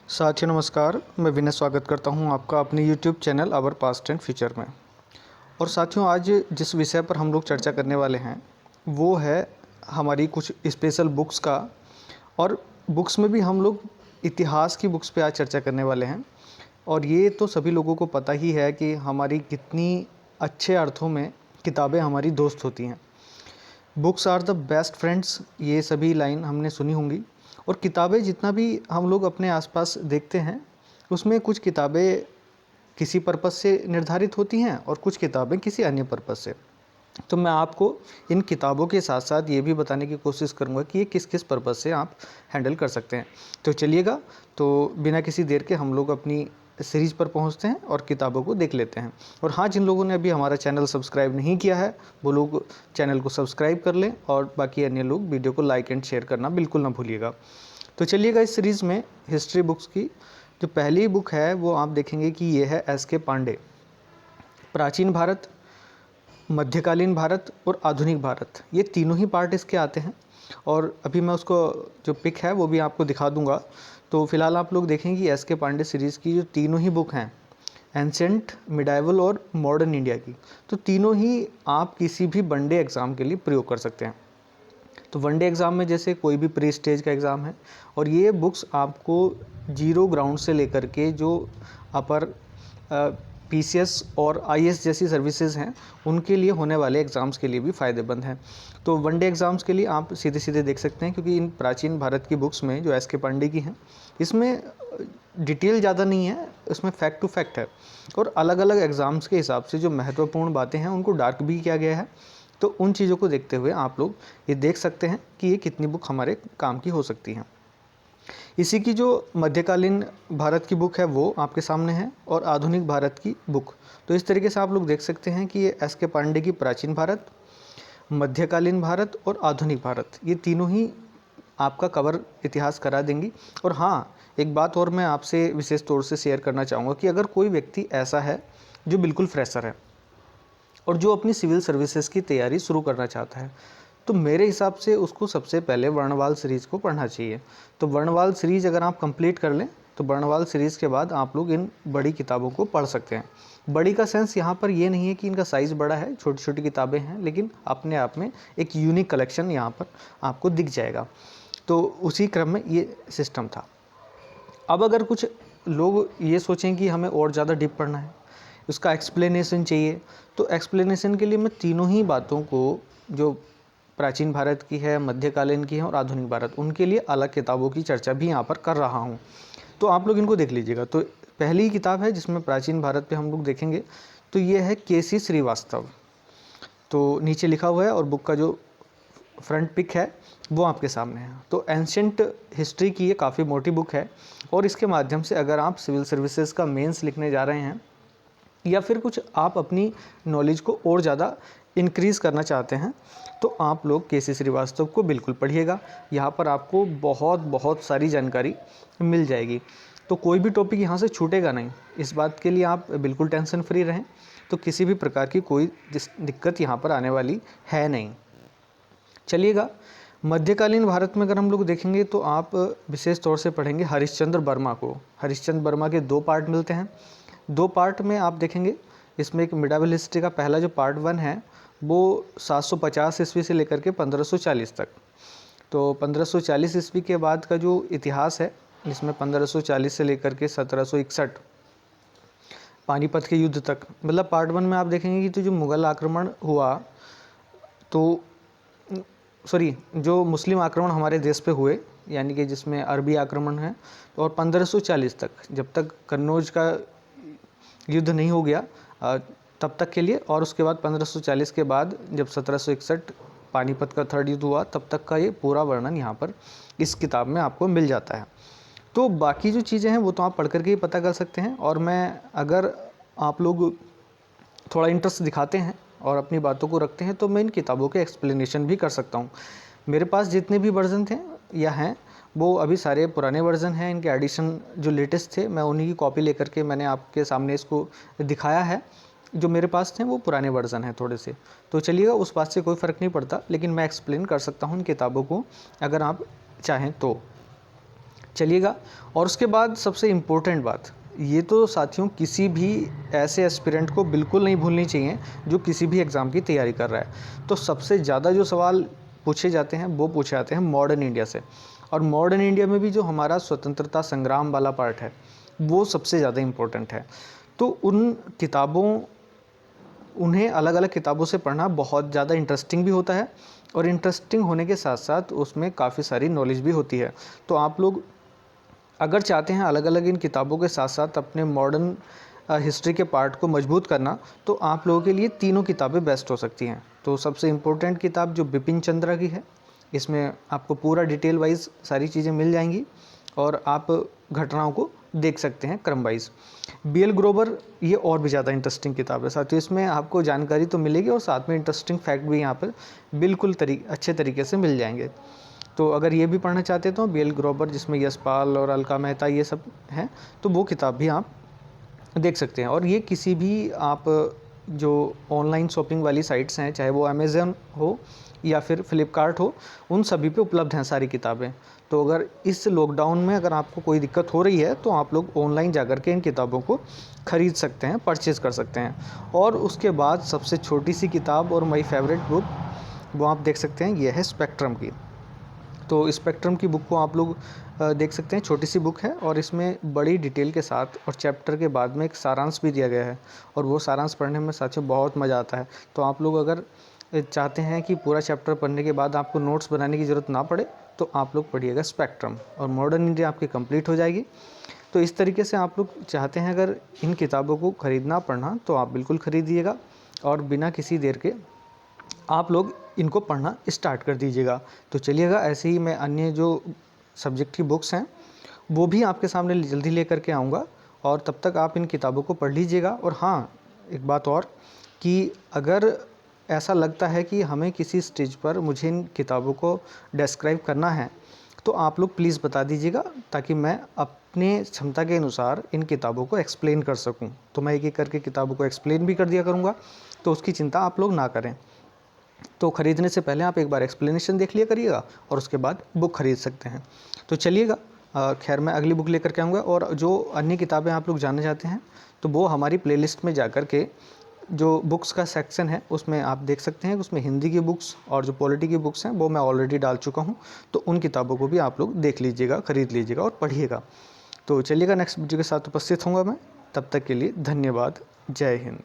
साथियों नमस्कार, मैं विनय स्वागत करता हूं आपका अपने YouTube channel our past and future में। और साथियों आज जिस विषय पर हम लोग चर्चा करने वाले हैं वो है हमारी कुछ स्पेशल बुक्स का। और बुक्स में भी हम लोग इतिहास की बुक्स पे आज चर्चा करने वाले हैं। और ये तो सभी लोगों को पता ही है कि हमारी कितनी अच्छे अर्थों में किताबें हमारी दोस्त होती हैं। Books are the best friends, ये सभी लाइन हमने सुनी होंगी। और किताबें जितना भी हम लोग अपने आसपास देखते हैं उसमें कुछ किताबें किसी पर्पस से निर्धारित होती हैं और कुछ किताबें किसी अन्य पर्पस से। तो मैं आपको इन किताबों के साथ साथ ये भी बताने की कोशिश करूँगा कि ये किस किस पर्पस से आप हैंडल कर सकते हैं। तो चलिएगा, तो बिना किसी देर के हम लोग अपनी सीरीज़ पर पहुंचते हैं और किताबों को देख लेते हैं। और हाँ, जिन लोगों ने अभी हमारा चैनल सब्सक्राइब नहीं किया है वो लोग चैनल को सब्सक्राइब कर लें और बाकी अन्य लोग वीडियो को लाइक एंड शेयर करना बिल्कुल ना भूलिएगा। तो चलिएगा, इस सीरीज़ में हिस्ट्री बुक्स की जो पहली बुक है वो आप देखेंगे कि ये है एस.के. पांडे, प्राचीन भारत, मध्यकालीन भारत और आधुनिक भारत। ये तीनों ही पार्ट इसके आते हैं। और अभी मैं उसको जो पिक है वो भी आपको दिखा दूंगा। तो फिलहाल आप लोग देखेंगे कि एस.के. पांडे सीरीज़ की जो तीनों ही बुक हैं, एंसेंट, मिडाइवल और मॉडर्न इंडिया की, तो तीनों ही आप किसी भी वनडे एग्ज़ाम के लिए प्रयोग कर सकते हैं। तो वनडे एग्ज़ाम में जैसे कोई भी प्री स्टेज का एग्ज़ाम है, और ये बुक्स आपको जीरो ग्राउंड से लेकर के जो अपर पीसीएस और आईएएस जैसी सर्विसेज हैं उनके लिए होने वाले एग्ज़ाम्स के लिए भी फ़ायदेमंद हैं। तो वनडे एग्ज़ाम्स के लिए आप सीधे सीधे देख सकते हैं, क्योंकि इन प्राचीन भारत की बुक्स में जो एस.के. पांडे की हैं इसमें डिटेल ज़्यादा नहीं है, इसमें फैक्ट टू फैक्ट है। और अलग अलग एग्ज़ाम्स के हिसाब से जो महत्वपूर्ण बातें हैं उनको डार्क भी किया गया है। तो उन चीज़ों को देखते हुए आप लोग ये देख सकते हैं कि ये कितनी बुक हमारे काम की हो सकती हैं। इसी की जो मध्यकालीन भारत की बुक है वो आपके सामने है, और आधुनिक भारत की बुक। तो इस तरीके से आप लोग देख सकते हैं कि ये एस.के. पांडे की प्राचीन भारत, मध्यकालीन भारत और आधुनिक भारत, ये तीनों ही आपका कवर इतिहास करा देंगी। और हाँ, एक बात और मैं आपसे विशेष तौर से शेयर करना चाहूँगा कि अगर कोई व्यक्ति ऐसा है जो बिल्कुल फ्रेशर है और जो अपनी सिविल सर्विसेज की तैयारी शुरू करना चाहता है, तो मेरे हिसाब से उसको सबसे पहले वर्णवाल सीरीज़ को पढ़ना चाहिए। तो वर्णवाल सीरीज़ अगर आप कंप्लीट कर लें तो वर्णवाल सीरीज़ के बाद आप लोग इन बड़ी किताबों को पढ़ सकते हैं। बड़ी का सेंस यहाँ पर ये नहीं है कि इनका साइज़ बड़ा है, छोटी छोटी किताबें हैं, लेकिन अपने आप में एक यूनिक कलेक्शन यहाँ पर आपको दिख जाएगा। तो उसी क्रम में ये सिस्टम था। अब अगर कुछ लोग ये सोचें कि हमें और ज़्यादा डीप पढ़ना है, उसका एक्सप्लेनेशन चाहिए, तो एक्सप्लेनेशन के लिए मैं तीनों ही बातों को, जो प्राचीन भारत की है, मध्यकालीन की है और आधुनिक भारत, उनके लिए अलग किताबों की चर्चा भी यहाँ पर कर रहा हूँ। तो आप लोग इनको देख लीजिएगा। तो पहली किताब है जिसमें प्राचीन भारत पे हम लोग देखेंगे, तो ये है के.सी. श्रीवास्तव। तो नीचे लिखा हुआ है और बुक का जो फ्रंट पिक है वो आपके सामने है। तो एंशिएंट हिस्ट्री की ये काफ़ी मोटी बुक है, और इसके माध्यम से अगर आप सिविल सर्विसेज का मेंस लिखने जा रहे हैं या फिर कुछ आप अपनी नॉलेज को और ज़्यादा इंक्रीज़ करना चाहते हैं, तो आप लोग के.सी. श्रीवास्तव को बिल्कुल पढ़िएगा। यहाँ पर आपको बहुत बहुत सारी जानकारी मिल जाएगी। तो कोई भी टॉपिक यहाँ से छूटेगा नहीं, इस बात के लिए आप बिल्कुल टेंशन फ्री रहें। तो किसी भी प्रकार की कोई दिक्कत यहाँ पर आने वाली है नहीं। चलिएगा, मध्यकालीन भारत में अगर हम लोग देखेंगे तो आप विशेष तौर से पढ़ेंगे हरिश्चंद्र वर्मा को। हरिश्चंद्र वर्मा के 2 पार्ट मिलते हैं। 2 पार्ट में आप देखेंगे, इसमें एक मिडाइवल हिस्ट्री का पहला जो पार्ट 1 है वो 750 ईस्वी से लेकर के 1540 तक। तो 1540 ईस्वी के बाद का जो इतिहास है, जिसमें 1540 से लेकर के 1761 पानीपत के युद्ध तक, मतलब पार्ट 1 में आप देखेंगे कि तो जो मुग़ल आक्रमण हुआ, तो जो मुस्लिम आक्रमण हमारे देश पे हुए, यानी कि जिसमें अरबी आक्रमण है, और 1540 तक, जब तक कन्नौज का युद्ध नहीं हो गया तब तक के लिए, और उसके बाद 1540 के बाद जब 1761 पानीपत का 3rd युद्ध हुआ, तब तक का ये पूरा वर्णन यहाँ पर इस किताब में आपको मिल जाता है। तो बाकी जो चीज़ें हैं वो तो आप पढ़ करके ही पता कर सकते हैं। और मैं, अगर आप लोग थोड़ा इंटरेस्ट दिखाते हैं और अपनी बातों को रखते हैं, तो मैं इन किताबों के एक्सप्लेनेशन भी कर सकता हूँ। मेरे पास जितने भी वर्जन थे या हैं वो अभी सारे पुराने वर्जन हैं। इनके एडिशन जो लेटेस्ट थे मैं उन्हीं की कॉपी लेकर के मैंने आपके सामने इसको दिखाया है। जो मेरे पास थे वो पुराने वर्जन हैं थोड़े से। तो चलिएगा, उस बात से कोई फ़र्क नहीं पड़ता, लेकिन मैं एक्सप्लेन कर सकता हूँ इन किताबों को अगर आप चाहें तो। चलिएगा। और उसके बाद सबसे इम्पोर्टेंट बात, ये तो साथियों किसी भी ऐसे एस्पिरेंट को बिल्कुल नहीं भूलनी चाहिए जो किसी भी एग्ज़ाम की तैयारी कर रहा है। तो सबसे ज़्यादा जो सवाल पूछे जाते हैं वो पूछे जाते हैं मॉडर्न इंडिया से, और मॉडर्न इंडिया में भी जो हमारा स्वतंत्रता संग्राम वाला पार्ट है वो सबसे ज़्यादा इम्पोर्टेंट है। तो उन्हें अलग अलग किताबों से पढ़ना बहुत ज़्यादा इंटरेस्टिंग भी होता है, और इंटरेस्टिंग होने के साथ साथ उसमें काफ़ी सारी नॉलेज भी होती है। तो आप लोग अगर चाहते हैं अलग अलग इन किताबों के साथ साथ अपने मॉडर्न हिस्ट्री के पार्ट को मजबूत करना, तो आप लोगों के लिए तीनों किताबें बेस्ट हो सकती हैं। तो सबसे इम्पोर्टेंट किताब जो बिपिन चंद्रा की है, इसमें आपको पूरा डिटेल वाइज सारी चीज़ें मिल जाएंगी और आप घटनाओं को देख सकते हैं क्रम वाइज। BL ग्रोवर, ये और भी ज़्यादा इंटरेस्टिंग किताब है साथियों, इसमें आपको जानकारी तो मिलेगी और साथ में इंटरेस्टिंग फैक्ट भी यहाँ पर बिल्कुल अच्छे तरीके से मिल जाएंगे। तो अगर ये भी पढ़ना चाहते तो BL ग्रोवर, जिसमें यशपाल और अलका मेहता ये सब हैं, तो वो किताब भी आप देख सकते हैं। और ये किसी भी आप जो ऑनलाइन शॉपिंग वाली साइट्स हैं, चाहे वो अमेज़न हो या फिर फ्लिपकार्ट हो, उन सभी पे उपलब्ध हैं सारी किताबें। तो अगर इस लॉकडाउन में अगर आपको कोई दिक्कत हो रही है तो आप लोग ऑनलाइन जाकर के इन किताबों को ख़रीद सकते हैं, परचेज़ कर सकते हैं। और उसके बाद सबसे छोटी सी किताब और माई फेवरेट बुक, वो आप देख सकते हैं, ये है स्पेक्ट्रम की। तो स्पेक्ट्रम की बुक को आप लोग देख सकते हैं, छोटी सी बुक है और इसमें बड़ी डिटेल के साथ और चैप्टर के बाद में एक सारांश भी दिया गया है, और वो सारांश पढ़ने में साथियों बहुत मज़ा आता है। तो आप लोग अगर चाहते हैं कि पूरा चैप्टर पढ़ने के बाद आपको नोट्स बनाने की ज़रूरत ना पड़े, तो आप लोग पढ़िएगा स्पेक्ट्रम, और मॉडर्न इंडिया आपकी कंप्लीट हो जाएगी। तो इस तरीके से आप लोग चाहते हैं अगर इन किताबों को ख़रीदना पढ़ना, तो आप बिल्कुल ख़रीदिएगा और बिना किसी देर के आप लोग इनको पढ़ना स्टार्ट कर दीजिएगा। तो चलिएगा, ऐसे ही मैं अन्य जो सब्जेक्ट की बुक्स हैं वो भी आपके सामने जल्दी लेकर के आऊँगा, और तब तक आप इन किताबों को पढ़ लीजिएगा। और हाँ, एक बात और, कि अगर ऐसा लगता है कि हमें किसी स्टेज पर मुझे इन किताबों को डिस्क्राइब करना है, तो आप लोग प्लीज़ बता दीजिएगा, ताकि मैं अपने क्षमता के अनुसार इन किताबों को एक्सप्लेन कर सकूं। तो मैं एक एक करके किताबों को एक्सप्लेन भी कर दिया करूंगा, तो उसकी चिंता आप लोग ना करें। तो ख़रीदने से पहले आप एक बार एक्सप्लेनेशन देख लिया करिएगा और उसके बाद बुक ख़रीद सकते हैं। तो चलिएगा, खैर मैं अगली बुक लेकर के आऊँगा। और जो अन्य किताबें आप लोग जानना चाहते हैं, तो वो हमारी प्लेलिस्ट में जाकर के जो बुक्स का सेक्शन है उसमें आप देख सकते हैं। उसमें हिंदी की बुक्स और जो पॉलिटी की बुक्स हैं वो मैं ऑलरेडी डाल चुका हूँ, तो उन किताबों को भी आप लोग देख लीजिएगा, ख़रीद लीजिएगा और पढ़िएगा। तो चलिएगा, नेक्स्ट वीडियो के साथ उपस्थित होऊंगा मैं। तब तक के लिए धन्यवाद। जय हिंद।